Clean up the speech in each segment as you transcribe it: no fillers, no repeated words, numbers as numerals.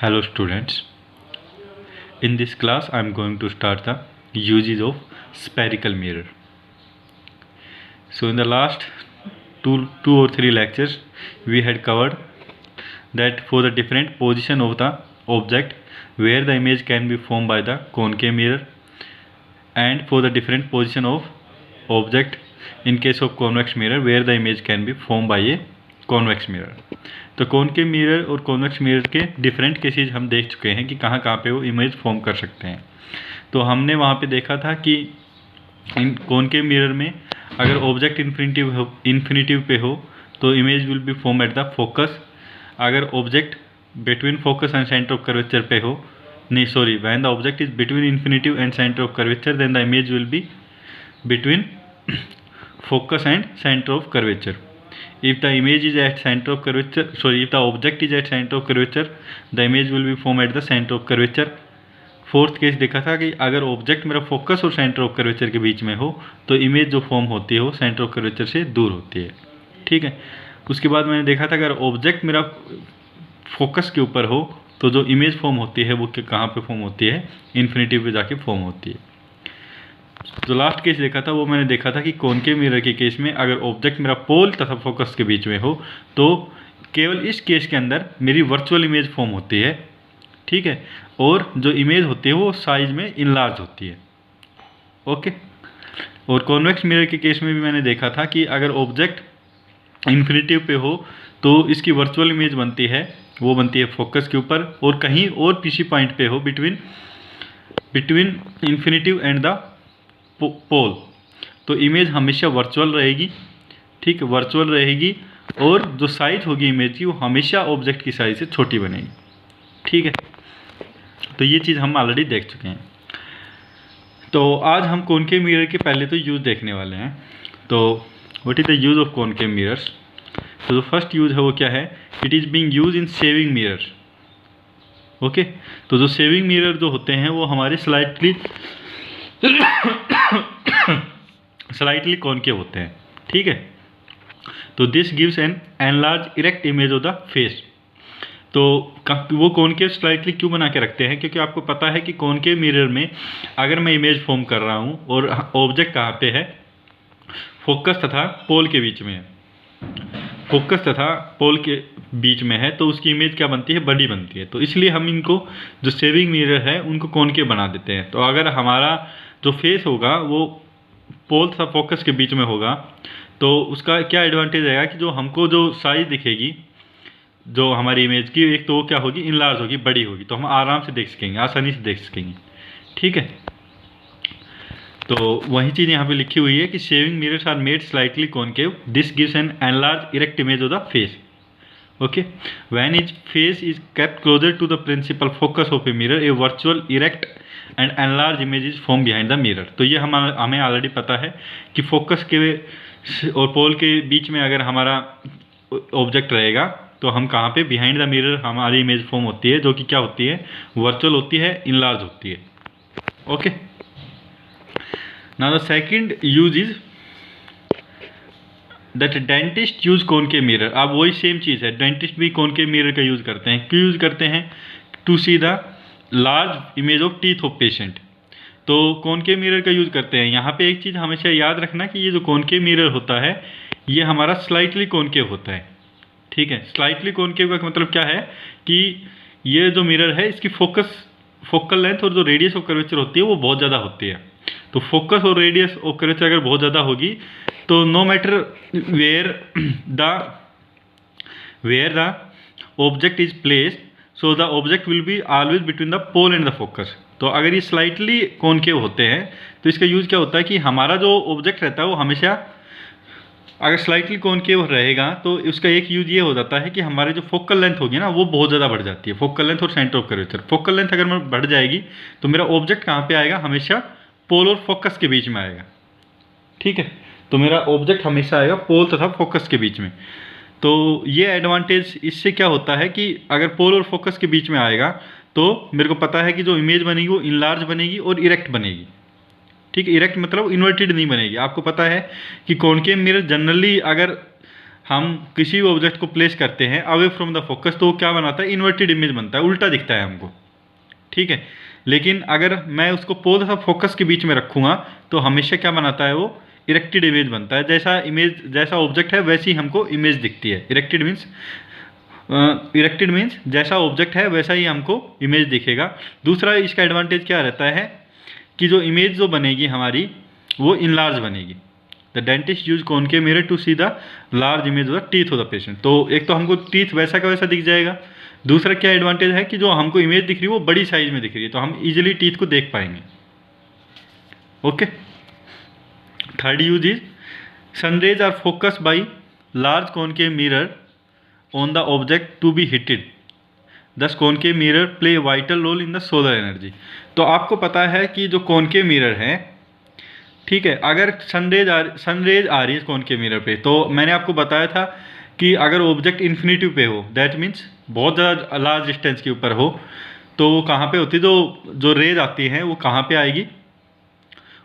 Hello students, in this class I am going to start the uses of spherical mirror. So in the last two or three lectures we had covered that for the different position of the object where the image can be formed by the concave mirror, and for the different position of object in case of convex mirror where the image can be formed by a convex mirror. तो concave mirror और convex mirror के different cases हम देख चुके हैं कि कहाँ कहाँ पे वो इमेज फॉर्म कर सकते हैं। तो हमने वहाँ पे देखा था कि इन कॉनकेव मिरर में अगर ऑब्जेक्ट इन्फिनिटिव पे हो तो image will be form at the focus. अगर object between focus and centre of curvature पे हो, नहीं sorry, when the object is between infinitive and centre of curvature then the image will be between focus and center of curvature. If the image is at center of curvature, sorry, if the object is at center of curvature, the image will be formed at the center of curvature. Fourth case देखा था कि अगर object मेरा focus और centre of curvature के बीच में हो तो इमेज जो फॉर्म होती है वो सेंटर ऑफ कर्वेचर से दूर होती है। ठीक है, उसके बाद मैंने देखा था अगर ऑब्जेक्ट मेरा फोकस के ऊपर हो तो जो इमेज फॉर्म होती है वो कहाँ पे फॉर्म होती है, इन्फिनिटिव पे जाके फॉर्म होती है। जो लास्ट केस देखा था वो मैंने देखा था कि कॉनकेव मिरर के केस में अगर ऑब्जेक्ट मेरा पोल तथा फोकस के बीच में हो तो केवल इस केस के अंदर मेरी वर्चुअल इमेज फॉर्म होती है। ठीक है, और जो इमेज होती है वो साइज में इनलार्ज होती है। ओके, और कॉन्वेक्स मिरर के केस में भी मैंने देखा था कि अगर ऑब्जेक्ट इन्फिनिटिव पे हो तो इसकी वर्चुअल इमेज बनती है, वो बनती है फोकस के ऊपर, और कहीं और किसी पॉइंट पे हो बिटवीन इन्फिनिटिव एंड द पोल, तो इमेज हमेशा वर्चुअल रहेगी। ठीक है, वर्चुअल रहेगी और जो साइज होगी इमेज की वो हमेशा ऑब्जेक्ट की साइज से छोटी बनेगी। ठीक है, तो ये चीज़ हम ऑलरेडी देख चुके हैं। तो आज हम कॉनकेव मिरर के पहले तो यूज़ देखने वाले हैं। तो what is the use of concave mirrors? तो जो फर्स्ट यूज़ है वो क्या है? It is being use in saving mirror. Okay, तो जो सेविंग मिरर जो होते हैं वो हमारे स्लाइटली कॉनकेव होते हैं। ठीक है, तो this gives an enlarge erect image of the face. तो वो कॉनकेव स्लाइटली क्यों बना के रखते हैं? क्योंकि आपको पता है कि कॉनकेव मिरर में अगर मैं इमेज फॉर्म कर रहा हूँ और ऑब्जेक्ट कहाँ पे है, फोकस तथा पोल के बीच में है, फोकस तथा पोल के बीच में है, तो उसकी इमेज क्या बनती है? बड़ी बनती है। तो इसलिए हम इनको जो सेविंग मिरर है उनको कॉनकेव बना देते हैं। तो अगर हमारा जो फेस होगा वो पोल तथा फोकस के बीच में होगा तो उसका क्या एडवांटेज आएगा कि जो हमको जो साइज दिखेगी जो हमारी इमेज की, एक तो वो क्या होगी? इनलार्ज होगी, बड़ी होगी, तो हम आराम से देख सकेंगे, आसानी से देख सकेंगे। ठीक है, तो वही चीज़ यहाँ पे लिखी हुई है कि shaving mirrors are made slightly concave, this gives an enlarge erect image of the face. Okay, when its face is kept closer to the principal focus of a mirror, a virtual erect and enlarged image is formed behind the mirror. तो ये हमें already पता है कि focus के और पोल के बीच में अगर हमारा ऑब्जेक्ट रहेगा तो हम कहाँ पे? बिहाइंड द मिरर हमारी इमेज फॉर्म होती है, जो कि क्या होती है? वर्चुअल होती है, इनलार्ज होती है। Okay, now the second use is that dentist use concave mirror. अब वही सेम चीज़ है, डेंटिस्ट भी कॉनकेव मिरर का यूज़ करते हैं। क्यों यूज़ करते हैं? To see the large image of teeth of patient. तो कॉनकेव मिरर का यूज़ करते हैं। यहाँ पे एक चीज़ हमेशा याद रखना कि ये जो कॉनकेव मिरर होता है ये हमारा स्लाइटली कॉनकेव होता है। ठीक है, स्लाइटली कॉनकेव का मतलब क्या है कि ये जो मिरर है इसकी फोकल लेंथ और जो रेडियस ऑफ कर्वेचर होती है वो बहुत ज़्यादा होती है। तो फोकस और रेडियस ऑफ कर्वेचर अगर बहुत ज़्यादा होगी तो no matter where the object is placed, so the object will be always between the pole and the focus. तो अगर ये स्लाइटली कॉनकेव होते हैं तो इसका यूज़ क्या होता है कि हमारा जो ऑब्जेक्ट रहता है वो हमेशा अगर स्लाइटली कॉनकेव रहेगा तो उसका एक यूज ये हो जाता है कि हमारे जो फोकल लेंथ होगी ना वो बहुत ज़्यादा बढ़ जाती है। फोकल लेंथ और centre of curvature, focal length अगर मैं बढ़ जाएगी तो मेरा ऑब्जेक्ट कहाँ पे आएगा? हमेशा पोल और फोकस के बीच में आएगा। ठीक है, तो मेरा ऑब्जेक्ट हमेशा आएगा पोल तथा फोकस के बीच में। तो ये एडवांटेज इससे क्या होता है कि अगर पोल और फोकस के बीच में आएगा तो मेरे को पता है कि जो इमेज बनेगी वो इनलार्ज बनेगी और इरेक्ट बनेगी। ठीक है, इरेक्ट मतलब इन्वर्टेड नहीं बनेगी। आपको पता है कि कॉनकेव मिरर जनरली अगर हम किसी भी ऑब्जेक्ट को प्लेस करते हैं अवे फ्रॉम द फोकस, तो वो क्या बनाता है, इन्वर्टेड इमेज बनता है, उल्टा दिखता है हमको, ठीक है। लेकिन अगर मैं उसको पोल सा फोकस के बीच में रखूँगा तो हमेशा क्या बनाता है, वो इरेक्टेड इमेज बनता है। जैसा ऑब्जेक्ट है वैसी हमको इमेज दिखती है। इरेक्टेड मीन्स जैसा ऑब्जेक्ट है वैसा ही हमको इमेज दिखेगा। दूसरा इसका एडवांटेज क्या रहता है कि जो इमेज जो बनेगी हमारी वो इनलार्ज बनेगी। The dentist use concave mirror to see the large image of the teeth of the patient. तो एक तो हमको टीथ वैसा का वैसा दिख जाएगा। दूसरा क्या एडवांटेज है कि जो हमको इमेज दिख रही है वो बड़ी साइज में दिख रही है, तो हम इजीली टीथ को देख पाएंगे। Okay. Third use is sunrays are focus by large concave mirror on the object to be heated, thus concave mirror play vital role in the solar energy. तो आपको पता है कि जो कॉनकेव मिरर है, ठीक है, अगर सनरेज आ रही है कॉनकेव मिरर पे, तो मैंने आपको बताया था कि अगर ऑब्जेक्ट इन्फिनिटिव पे हो, दैट मीन्स बहुत ज़्यादा लार्ज डिस्टेंस के ऊपर हो, तो वो कहाँ पे होती है, जो रेज आती हैं वो कहाँ पे आएगी,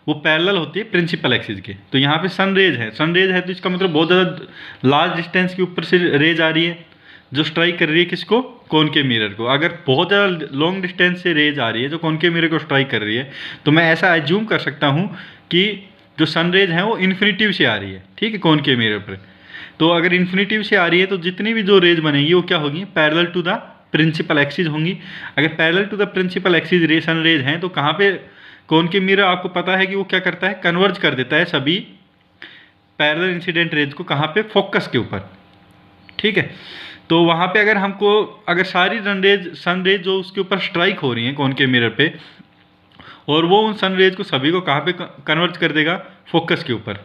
वो पैरेलल होती है प्रिंसिपल एक्सिस के। तो यहाँ पे सनरेज है तो इसका मतलब बहुत ज़्यादा लार्ज डिस्टेंस के ऊपर से रेज आ रही है जो स्ट्राइक कर रही है किसको, कॉनकेव मिरर को। अगर बहुत ज़्यादा लॉन्ग डिस्टेंस से रेज आ रही है जो कॉनकेव मिरर को स्ट्राइक कर रही है, तो मैं ऐसा एज्यूम कर सकता हूँ कि जो सनरेज हैं वो इन्फिनिटिव से आ रही है, ठीक है, कॉनकेव मिरर पर। तो अगर इन्फिनिटिव से आ रही है तो जितनी भी जो रेज बनेगी वो क्या होगी, parallel to the principal axis होंगी। अगर parallel to the principal axis sunrays हैं तो कहाँ पे, कॉनकेव मिरर आपको पता है कि वो क्या करता है, कन्वर्ज कर देता है सभी पैरेलल इंसिडेंट रेज को, कहाँ पे, फोकस के ऊपर, ठीक है। तो वहाँ पे अगर सारी सनरेज जो उसके ऊपर स्ट्राइक हो रही हैं कॉनकेव मिरर पे, और वो उन सनरेज को सभी को कहाँ पे कन्वर्ट कर देगा, फोकस के ऊपर,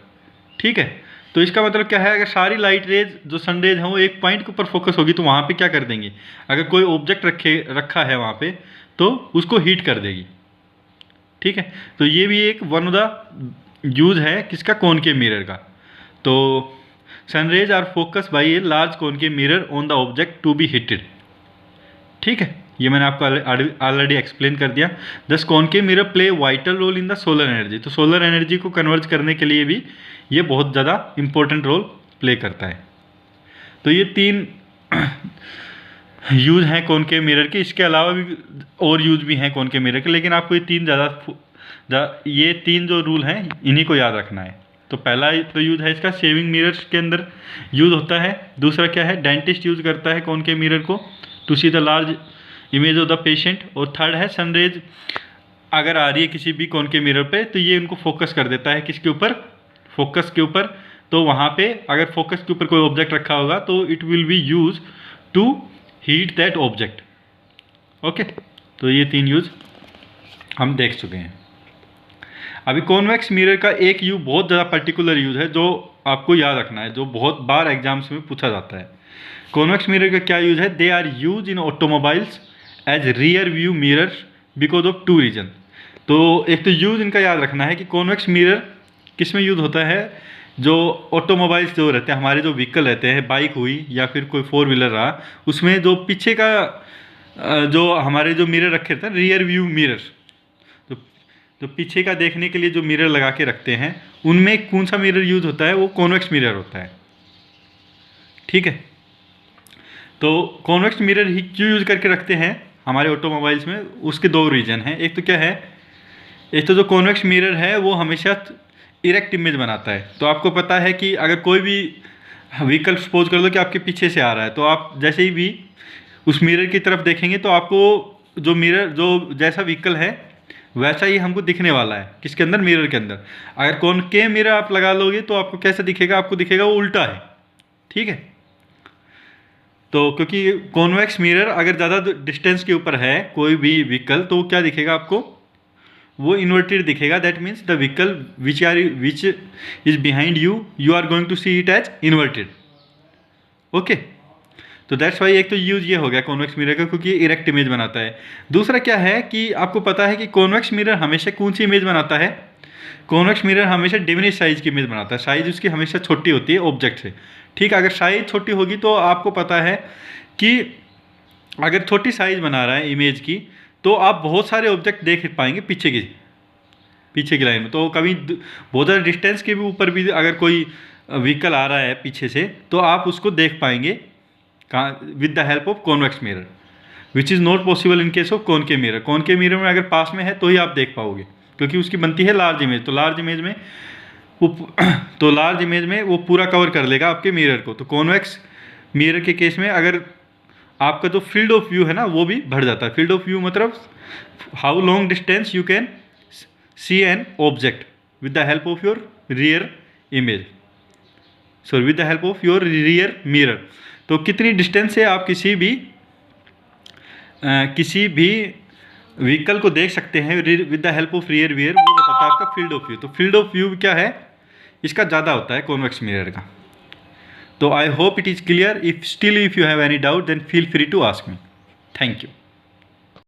ठीक है। तो इसका मतलब क्या है, अगर सारी लाइट रेज जो सनरेज हैं वो एक पॉइंट के ऊपर फोकस होगी तो वहाँ पे क्या कर देंगे, अगर कोई ऑब्जेक्ट रखा है वहाँ पे तो उसको हीट कर देगी, ठीक है। तो ये भी एक वन ऑफ द यूज है किसका, कॉनकेव मिरर का। तो sunrays are focus by a large concave mirror on the object to be heated, ठीक है। ये मैंने आपको ऑलरेडी एक्सप्लेन कर दिया। Thus concave mirror play vital role in the solar energy. तो सोलर एनर्जी को कन्वर्ट करने के लिए भी ये बहुत ज़्यादा इंपॉर्टेंट रोल प्ले करता है। तो ये 3 यूज हैं कॉनकेव मिरर के। इसके अलावा भी और यूज भी हैं कॉनकेव मिरर के, लेकिन आपको ये 3 जो रूल हैं इन्हीं को याद रखना है। तो पहला तो यूज है इसका शेविंग मिरर्स के अंदर यूज होता है। दूसरा क्या है, डेंटिस्ट यूज करता है कॉनकेव मिरर को to see the large image of the patient. और थर्ड है, सनरेज अगर आ रही है किसी भी कॉनकेव मिरर पे तो ये उनको फोकस कर देता है किसके ऊपर, फोकस के ऊपर। तो वहाँ पे अगर फोकस के ऊपर कोई ऑब्जेक्ट रखा होगा तो it will be use to heat that object. Okay, तो ये 3 यूज हम देख चुके हैं। अभी कॉन्वेक्स मिरर का एक यूज बहुत ज़्यादा पर्टिकुलर यूज है जो आपको याद रखना है, जो बहुत बार एग्जाम्स में पूछा जाता है। कॉन्वेक्स मिरर का क्या यूज है, they are use in automobiles as rear view mirrors because of 2 reason. तो एक तो यूज इनका याद रखना है कि कॉन्वेक्स मिरर किस में यूज होता है, जो ऑटोमोबाइल्स जो रहते हैं, हमारे जो व्हीकल रहते हैं, बाइक हुई या फिर कोई 4 व्हीलर रहा, उसमें जो पीछे का जो हमारे जो मिरर रखे रहते हैं, रियर व्यू मिरर, तो पीछे का देखने के लिए जो मिरर लगा के रखते हैं, उनमें कौन सा मिरर यूज होता है, वो कॉन्वेक्स मिरर होता है, ठीक है। तो कॉन्वेक्स मिरर ही क्यों यूज करके रखते हैं हमारे ऑटोमोबाइल्स में, उसके 2 रीजन हैं। एक तो क्या है, एक तो जो कॉन्वेक्स मिरर है वो हमेशा इरेक्ट इमेज बनाता है। तो आपको पता है कि अगर कोई भी व्हीकल सपोज कर लो कि आपके पीछे से आ रहा है, तो आप जैसे ही भी उस मिरर की तरफ देखेंगे तो आपको जो मिरर, जो जैसा व्हीकल है वैसा ही हमको दिखने वाला है, किसके अंदर, मिरर के अंदर। अगर कॉनकेव मिरर आप लगा लोगे तो आपको कैसा दिखेगा, आपको दिखेगा वो उल्टा है, ठीक है। तो क्योंकि कॉन्वेक्स मिरर अगर ज़्यादा डिस्टेंस के ऊपर है कोई भी व्हीकल, तो क्या दिखेगा आपको, वो इन्वर्टेड दिखेगा। That means the vehicle which is behind you are going to see it as inverted. Okay, तो दैट्स वाई एक तो यूज ये हो गया कॉन्वेक्स मिरर का, क्योंकि इरेक्ट इमेज बनाता है। दूसरा क्या है कि आपको पता है कि कॉन्वेक्स मिरर हमेशा कौन सी इमेज बनाता है, कॉन्वेक्स मिरर हमेशा डिमिनिश साइज की इमेज बनाता है। साइज उसकी हमेशा छोटी होती है ऑब्जेक्ट से, ठीक है। अगर साइज छोटी होगी तो आपको पता है कि अगर छोटी साइज बना रहा है इमेज की, तो आप बहुत सारे ऑब्जेक्ट देख पाएंगे पीछे की लाइन में। तो कभी बहुत ज़्यादा डिस्टेंस के भी ऊपर भी अगर कोई व्हीकल आ रहा है पीछे से, तो आप उसको देख पाएंगे कहाँ, with the help of convex mirror, which is not possible in case of concave mirror. Concave mirror में अगर पास में है तो ही आप देख पाओगे, क्योंकि उसकी बनती है लार्ज इमेज, तो लार्ज इमेज में वो तो लार्ज इमेज में वो पूरा कवर कर लेगा आपके मिरर को। तो कॉन्वेक्स मिरर के केस में अगर आपका जो फील्ड ऑफ व्यू है ना वो भी बढ़ जाता है। फील्ड ऑफ व्यू मतलब how long distance you can see an object with the help of your rear image, sorry with the help of your rear mirror. तो कितनी डिस्टेंस से आप किसी भी व्हीकल को देख सकते हैं with the help of rear mirror, वो बताता है आपका फील्ड ऑफ व्यू। तो फील्ड ऑफ व्यू क्या है, इसका ज़्यादा होता है कॉन्वेक्स मिरर का। तो I hope it is clear. If still if you have any doubt then feel free to ask me. Thank you.